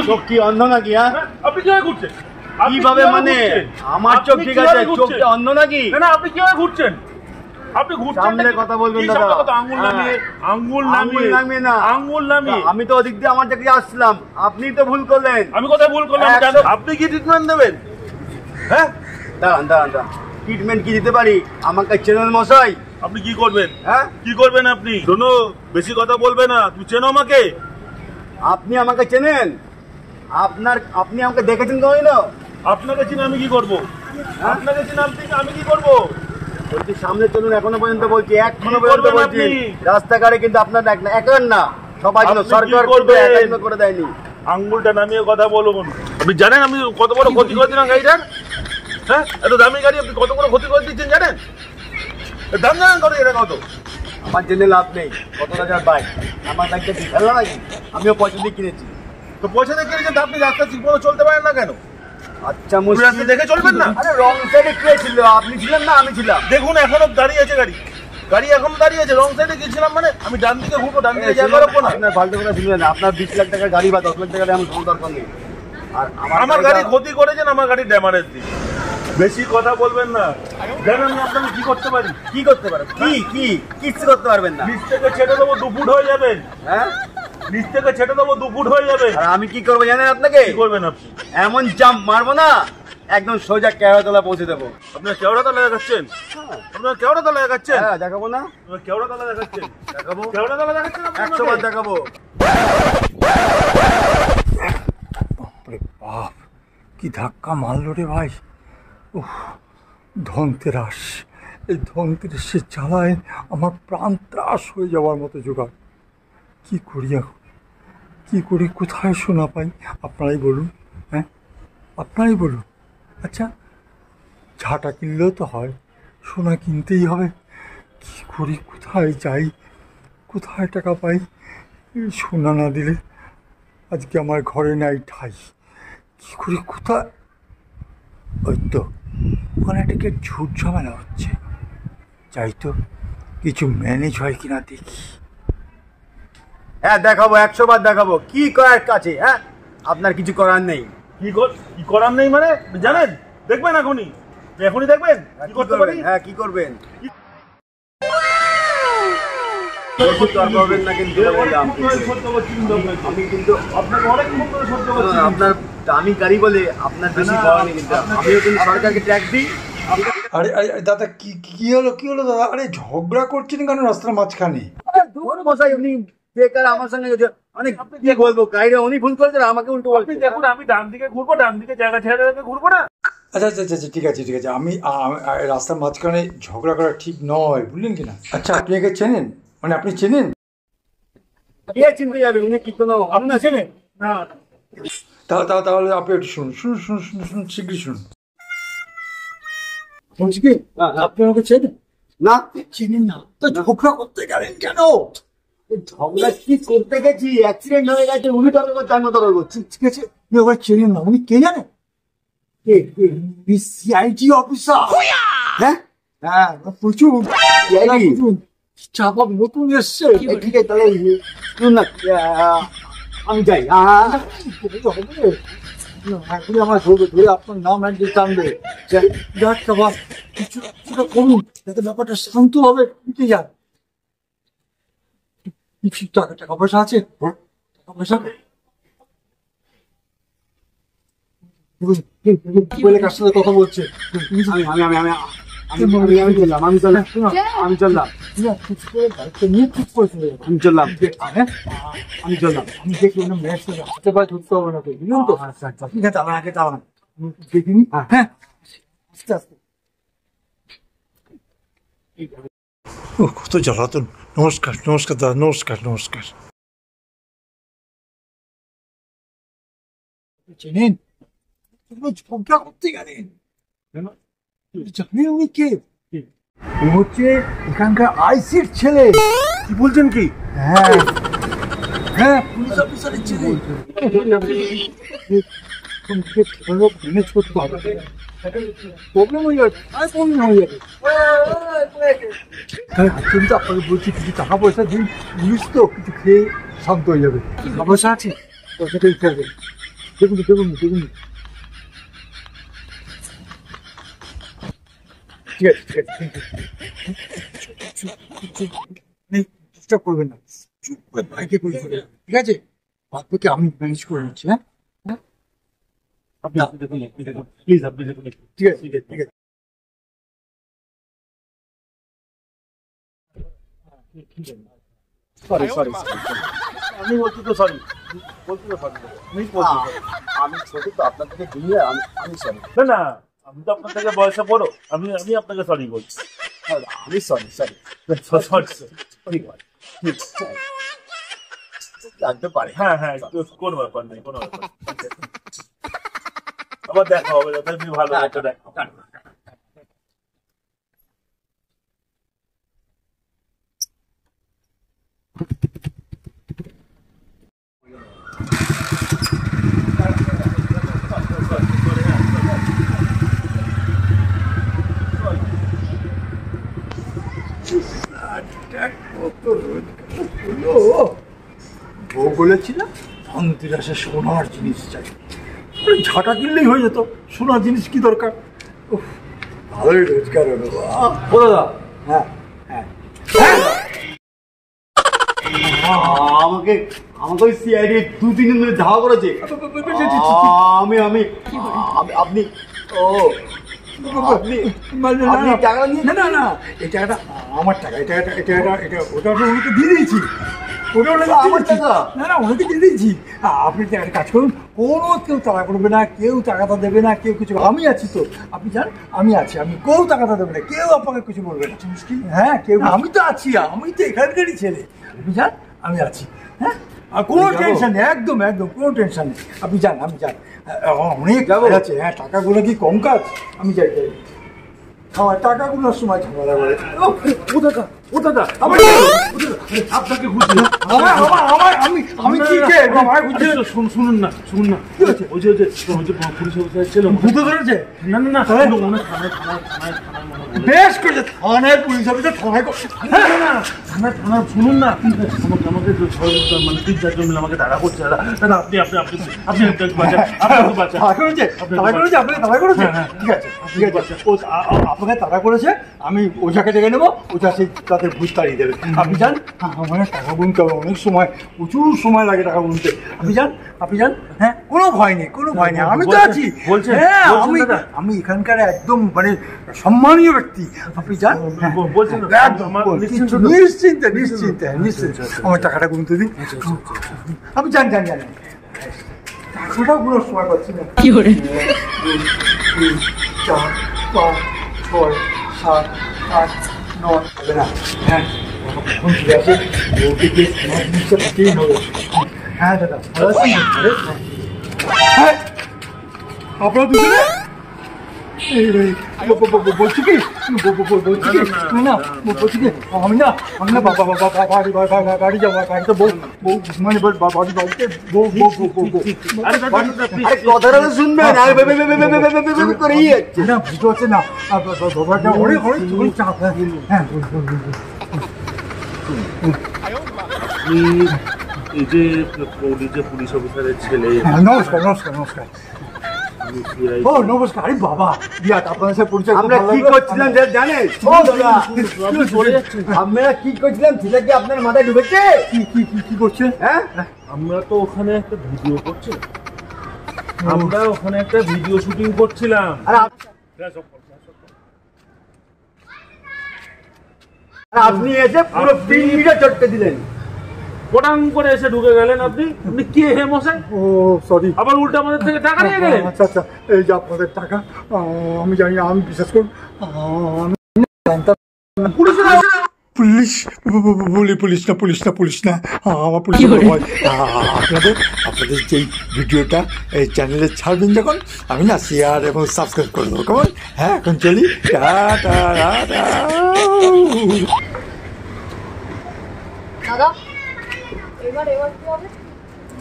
চোখ কি অন্ধ নাকি? হ্যাঁ, আপনি কিভাবে ঘুরছেন? কিভাবে মানে? আমার চোখ ঠিক আছে, চোখটা অন্ধ নাকি? না, আপনি কিভাবে ঘুরছেন? আপনি ঘুরছেন, সামনে কথা বলবেন দাদা। আঙ্গুল নামিয়ে না, আঙ্গুল নামিয়ে। আমি তো ওদিক দিয়ে আমার দিকে আসলাম, আপনি তো ভুল করলেন। আমি কোথায় ভুল করলাম? আপনি কি ট্রিটমেন্ট দেবেন? হ্যাঁ, দাঁড়ান। ট্রিটমেন্ট কি দিতে পারি? আমাকে চেনেন মশাই? আপনি কি করবেন? হ্যাঁ, কি করবেন আপনি? শোনো, বেশি কথা বলবে না। তুমি চেনো আমাকে? আপনি আমাকে চেনেন? আপনি আমাকে দেখেছেন তো? না, আপনাকে চিনে আমি কি করবো? আপনাকে চিনে আমি কি করবো? বলছি সামনে চলুন। এখনো পর্যন্ত বলছি, রাস্তাঘাটে কিন্তু আপনার একের না, সবাই সরকার করে দেয়নি। আঙ্গুলটা নামিয়ে কথা বলুন। আপনি জানেন আমি কত বড় ক্ষতি করে দিলাম গাড়িটার? হ্যাঁ, এত দামি গাড়ি আপনি কত বড় ক্ষতি করে দিচ্ছেন জানেন? দাম জানেন কত? এটা কত? আমার জেনে লাভ নেই। কত টাকার বাইক আমার বাইকটা কি খেলো নাকি? আমিও পয়সা দিয়ে কিনেছি। তো পয়সা দিয়ে কিনেছেন, আপনি রাস্তা ঠিক মতো চলতে পারেন না কেন? আচ্ছা, আপনি দেখে চলবেন না? আরে রং সাইডে কে ছিল? আপনি ছিলেন না আমি ছিলাম? দেখুন এখনো দাঁড়িয়ে আছে গাড়ি এখনো দাঁড়িয়ে আছে। রং সাইডে গিয়েছিলাম মানে আমি ডান দিকে ঘুরবো, ডান দিকে জায়গা রাখবো না? আপনার ফালতু কথা শুনবেন না। আপনার 20 লাখ টাকার গাড়ি বা 10 লাখ টাকার এমন কোনো দরকার নেই। আর আমার গাড়ি ক্ষতি করেছেন, আমার গাড়ি ড্যামারেজ দিন। বেশি কথা বলবেন না। জানেন আমি আপনাকে কি করতে পারি? কি করতে পারেন? কিছু করতে পারবেন না। নিচ থেকে ছেড়ে দেবো, 2 ফুট হয়ে যাবেন। হ্যাঁ, নিচ থেকে ছেড়ে দেবো, 2 ফুট হয়ে যাবে। আর আমি কি করবো জানেন? আপনাকে কি করবেন আপনি? এমন জাম্প মারবো না, একদম সোজা কেওড়াতলা পৌঁছে দেবো। আপনার কেওড়াতলা দেখাচ্ছেন? আপনার কেওড়াতলা দেখাচ্ছেন? হ্যাঁ, দেখাবো না? কেওড়াতলা দেখাচ্ছেন? দেখাবো। কেওড়াতলা দেখাচ্ছেন? 100 বার দেখাবো। বাপরে বাপ, কি ধাক্কা মারলো রে ভাই! উফ, ধনতেরাস, এই ধনতেরাসের জ্বালায় আমার প্রাণ ত্রাস হয়ে যাওয়ার মতো জোগাড়। কী করি এখন? কী করি? কোথায় সোনা পাই? আপনারাই বলুন। হ্যাঁ, আপনারাই বলুন। আচ্ছা, ঝাঁটা কিনলেও তো হয়, সোনা কিনতেই হবে। কী করি? কোথায় যাই? কোথায় টাকা পাই? সোনা না দিলে আজকে আমার ঘরে নাই ঠাই। কী করি? কোথায়? ওই তো ওখানে থেকে ঝুট ঝামেলা হচ্ছে। যাই তো, কিছু ম্যানেজ হয় কিনা দেখি। হ্যাঁ, দেখাবো, 100 বার দেখাবো। কি করার কাছে? হ্যাঁ, আপনার কিছু করার নেই। কি করার নেই মানে? জানেন, দেখবেন এখনই দেখবেন কি করতে পারি। হ্যাঁ, কি করবেন? আমি কিন্তু আপনার দামি গাড়ি বলে আপনার বেশি পাওয়া নেই, কিন্তু আমিও কিন্তু সরকারকে ট্যাক্স দিই। আরে আরে দাদা, কি হলো দাদা? আরে ঝগড়া করছেন কেন রাস্তার মাঝখানে? মশাই, উনি বেকার আমার সঙ্গে অনেক কি বলবো, গাড়িটা উনি ভুল করেছেন, আমাকে উল্টো বলছেন। দেখুন আমি ডান দিকে ঘুরবো, ডান দিকে জায়গা ছেড়ে ঘুরবো না। আচ্ছা, ঠিক আছে। আমি রাস্তার মাঝখানে ঝগড়া করা ঠিক নয়, বুঝলেন কিনা? আচ্ছা, আপনি একে চেনেন? মানে আপনি চেনেন? কে চিনতে যাবে? উনি কি কোনো আপনার চেনেন? না, তাহলে আপনি একটু শুনুন, শীঘ্রই শুনুন। বলছি কি, আপনি আমাকে চেনেন? না, চেনেন না তো ঝগড়া করতে গেলেন কেন? ঝগড়া কি করতে গেছি? অ্যাক্সিডেন্ট হয়ে গেছে, উনি তর্ক করছে, আমি তর্ক করছি। ঠিক আছে, ওরা চেনেন না। উনি কে জানেন? CID officer. হ্যাঁ, প্রচুর চাপা নতুন এসছে। ঠিক আছে, তাহলে শুনুন না, আমি যাই। এখনই আমার ধরে আপনার নাম একদিন টানবে। কিছুটা করুন যাতে ব্যাপারটা শান্ত হবে, মিটে যান। টাকা পয়সা আছে? হ্যাঁ, টাকা পয়সা কার সাথে কথা বলছে? আমি চললাম। আমি দেখি হাতে পায়ে ধরতে হবে না, বুঝলেন তো? আচ্ছা, ঠিক আছে, আমার আগে চালান দেখিনি। হ্যাঁ, আস্তে আস্তে। কত জ্বালাতন! নমস্কার দাদা, নমস্কার। চেনেন? ঝগড়া করতে গেলেন? জানেন উনি কে? ও হচ্ছে এখানকার আইসির ছেলে। কি বলছেন? কি? হ্যাঁ, পুলিশ অফিসারের ছেলে। ম্যানেজ করতে পারবে। প্রবলেম হয়ে যাবে, আর প্রবলেম হয়ে যাবে। কিন্তু আপনাকে বলছি কিছু টাকা পয়সা দিন, জিনিস তো কিছু খেয়ে শান্ত হয়ে যাবে। পয়সা আছে, পয়সাটা খেয়ে দেখুন দেখুন দেখুন। ঠিক আছে ঠিক আছে, ডিস্টার্ব করবেন না, চুপ করে বাইকে করে ঠিক আছে, বাকি আমি ম্যানেজ করে নিচ্ছি। হ্যাঁ আপনি দেখুন, প্লিজ আপনি দেখুন। ঠিক আছে ঠিক আছে ঠিক আছে। সরি সরি, আমি বলছি তো সরি, বলছি তো সরি, আমি ছোট তো আপনার থেকে দিয়ে আমি সরি। না না, আমি তো আপনার থেকে বয়সে বড়, আমি আপনাকে সরি বলছি। আমি সরি সরি সরি ঠিক আছে, লাগতে পারে। হ্যাঁ হ্যাঁ, কোনো ব্যাপার নেই, কোনো ব্যাপার নেই। আবার দেখা হবে, যথাযথ ভালো একটা দেখা। বউ বলেছিল ধনতেরাসে সোনার জিনিস চাই, ঝাঁটা কিনলেই হয়ে যেত, সোনার জিনিস কি দরকার। উফ, ভালোই রোজগার হলো। ও দাদা, হ্যাঁ হ্যাঁ আমাকে আমাকে ওই সিআইডি 2-3 দিন ধরে ধাওয়া করেছে। আমি আমি আপনি ও আপনি টাকা নিয়ে না না না, এই টাকাটা আমার টাকা, এটা এটা এটা এটা এটা ওটা ওনাকে দিয়ে দিয়েছি, ওটা ওনাকে আমার টাকা? না না ওনাকে দিয়ে দিয়েছি। আপনি একটা কাজ করুন, কোনো কেউ তাড়া করবে না, কেউ টাকাটা দেবে না, কেউ কিছু, আমি আছি তো, আপনি জান আমি আছি, আমি কেউ টাকাটা দেবে না, কেউ আপনাকে কিছু বলবে না। হ্যাঁ কেউ, আমি তো আছি, আমি তো এখানকারই ছেলে, আপনি যান আমি আছি। হ্যাঁ আর কোনো টেনশন নেই, একদম একদম কোনো টেনশন নেই, আপনি যান আমি যান, অনেক কাজ আছে। হ্যাঁ টাকাগুলো কি কম কাজ, আমি যাই যাই। আমার টাকাগুলোর সময় ঝামেলা করে। ও দাদা, ও দাদা, আপনাকে খুঁজছি। আমি কি খেয়ে আমায় বুঝতে শুনুন না, শুনুন না, কি হয়েছে? ওই যে পুলিশ অফিসার ছিল, ভূতে ধরেছে? না না না, তাহলে? থানায় বেশ করেছে, থানায় পুলিশ অফিসার থানায় থানায় শুনুন না, আমাকে মানে 3-4 জন মিলে আমাকে তাড়া করছে। দাদা দাদা, আপনি আপনি আপনি আপনি একটু বাঁচান, আপনি বাঁচান। তাড়া করেছে, তাড়া করেছে, আপনাকে তাড়া করেছে? হ্যাঁ, ঠিক আছে ঠিক আছে, ও আপনাকে তাড়া করেছে, আমি ওঝাকে ডেকে নেবো, ওঝা সেই তাদের ভূত তাড়িয়ে দেবে। আপনি যান, আমার টাকা গুনতে হবে, অনেক সময়, প্রচুর সময় লাগে টাকা গুনতে। আপনি যান, আপনি যান, হ্যাঁ কোনো ভয় নেই, কোনো ভয় নেই, আমি তো আছি। বলছেন? হ্যাঁ বলছেন আমি দাদা? আমি এখানকার একদম মানে সম্মানীয় ব্যক্তি, আপনি যান। হ্যাঁ, বলছেন না? একদম আমার নিশ্চিন্তে নিশ্চিন্তে নিশ্চিন্তে নিশ্চিন্তে আমার টাকাটা গুনতে দিন। আপনি যান যান যান, টাকাটাও কোনো সময় পাচ্ছি না। 有人， 2, 3, 4, 5, 6, 7, 8, 9 হবে না। হ্যাঁ এখন ঠিক আছে, ওকে গিয়ে আমার জিনিসটা পাঠিয়েই হবে। হ্যাঁ দাদা ভালো আছেন? হ্যাঁ আপনারা দুজনে বলছি কি বলছি কি না বলছি কি আমি না বাবা বাড়ি যাবো, বাড়িতে বউ মানে বাড়িতে বউ কথাটা তো শুনবেন, আর করেই যাচ্ছে। না বুঝতে পারছে না, বাবাটা অনেক অনেক চাপ। হ্যাঁ এই যে পুলিশ অফিসারের ছেলে, নমস্কার নমস্কার নমস্কার। ও নমস্কার, আরে বাবা বিরাট আপনার সাথে পরিচয়। আমরা কি করছিলাম জানেন? আমরা কি করছিলাম সেটা কি আপনার মাথায় ঢুকেছে? কি করছে? হ্যাঁ আমরা তো ওখানে একটা ভিডিও করছি, আমরা ওখানে একটা ভিডিও শুটিং করছিলাম। আর আপনি এসে পুরো পিন্ডিটা চটকে দিলেন। পটাং করে এসে ঢুকে গেলেন। আপনি আপনি কে হে মশাই? ও সরি, আবার উল্টা আমাদের থেকে টাকা নিয়ে গেলেন। আচ্ছা আচ্ছা, এই যে আপনাদের টাকা, আমি জানি না, আমি বিশ্বাস করুন আমি জানতাম না। পুলিশ পুলিশ না আমার পুলিশ ভয়। আপনাদের যেই ভিডিওটা এই চ্যানেলে ছাড়বেন যখন, আমি না শেয়ার এবং সাবস্ক্রাইব করে দেবো কেমন। হ্যাঁ এখন চলি, টাটা। দাদা এবার কি হবে?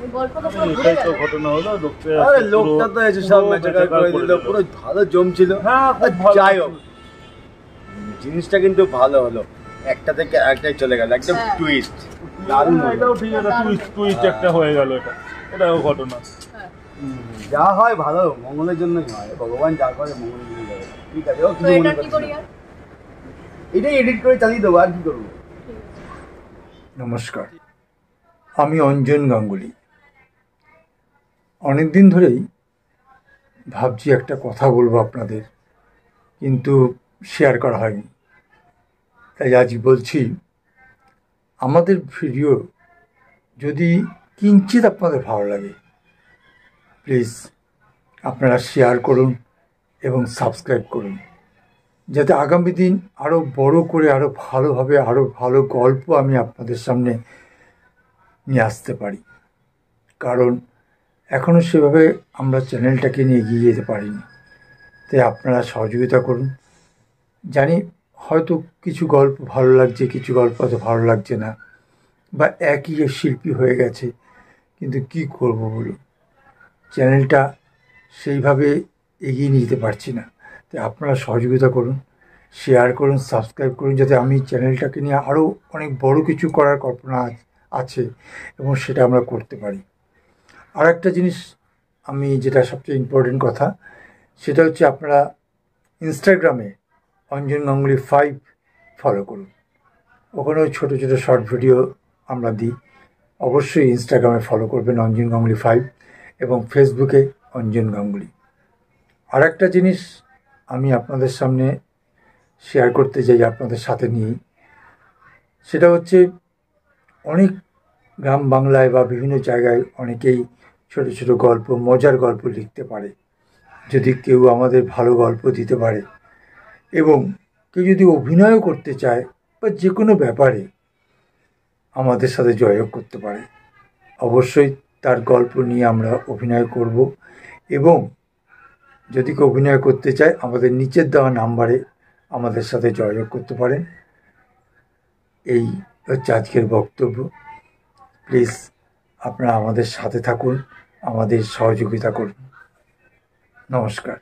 ওই গল্প তো পুরো ভুলে এটাই তো গেল। ঘটনা হলো, লোকটা আরে পুরো- লোকটা তো এসে সব পুরো মেচাকার করে দিল, দিল। পুরো ভালো জমছিল। হ্যাঁ, খুব ভালো। যাই হোক, জিনিসটা কিন্তু ভালো হলো, একটা থেকে একটাই চলে গেল, একদম হ্যাঁ। টুইস্ট, দারুণ হলো। এটাও ঠিক আছে, টুইস্ট একটা হয়ে গেল, এটাও ঘটনা। হ্যাঁ। যা হয় ভালো মঙ্গলের জন্যই হয়, ভগবান যা করে মঙ্গলের জন্য করে। ঠিক আছে, ও তো কিছু মনে এটা কি করছে করি না। আর? এটাই এডিট করে চালিয়ে দেবো, আর কি করবো। ঠিক আছে। নমস্কার, আমি অঞ্জন গাঙ্গুলি। অনেক দিন ধরেই ভাবছি একটা কথা বলবো আপনাদের, কিন্তু শেয়ার করা হয়নি, তাই আজ বলছি। আমাদের ভিডিও যদি কিঞ্চিত আপনাদের ভালো লাগে, প্লিজ আপনারা শেয়ার করুন এবং সাবস্ক্রাইব করুন, যাতে আগামী দিন আরও বড় করে, আরও ভালোভাবে, আরও ভালো গল্প আমি আপনাদের সামনে নিয়ে আসতে পারি। কারণ এখনও সেভাবে আমরা চ্যানেলটাকে নিয়ে এগিয়ে যেতে পারিনি, তাই আপনারা সহযোগিতা করুন। জানি হয়তো কিছু গল্প ভালো লাগছে, কিছু গল্প হয়তো ভালো লাগছে না, বা একই শিল্পী হয়ে গেছে, কিন্তু কি করব বলুন, চ্যানেলটা সেইভাবে এগিয়ে নিয়ে যেতে পারছি না। তাই আপনারা সহযোগিতা করুন, শেয়ার করুন, সাবস্ক্রাইব করুন, যাতে আমি চ্যানেলটাকে নিয়ে আরও অনেক বড় কিছু করার কল্পনা আছে এবং সেটা আমরা করতে পারি। আর একটা জিনিস, আমি যেটা সবচেয়ে ইম্পর্টেন্ট কথা, সেটা হচ্ছে আপনারা ইনস্টাগ্রামে অঞ্জন গাঙ্গুলি 5 ফলো করুন। ওখানেও ছোটো ছোটো শর্ট ভিডিও আমরা দিই। অবশ্যই ইনস্টাগ্রামে ফলো করবেন অঞ্জন গাঙ্গুলি 5, এবং ফেসবুকে অঞ্জন গাঙ্গুলি। আর একটা জিনিস আমি আপনাদের সামনে শেয়ার করতে চাই আপনাদের সাথে নিয়েই, সেটা হচ্ছে অনেক গ্রাম বাংলায় বা বিভিন্ন জায়গায় অনেকেই ছোট ছোট গল্প, মজার গল্প লিখতে পারে। যদি কেউ আমাদের ভালো গল্প দিতে পারে এবং কেউ যদি অভিনয়ও করতে চায় বা যে কোনো ব্যাপারে আমাদের সাথে যোগাযোগ করতে পারে, অবশ্যই তার গল্প নিয়ে আমরা অভিনয় করব। এবং যদি কেউ অভিনয় করতে চায়, আমাদের নিচের দেওয়া নাম্বারে আমাদের সাথে যোগাযোগ করতে পারেন। এই হচ্ছে আজকের বক্তব্য। প্লিজ আপনারা আমাদের সাথে থাকুন, আমাদের সহযোগিতা করুন। নমস্কার।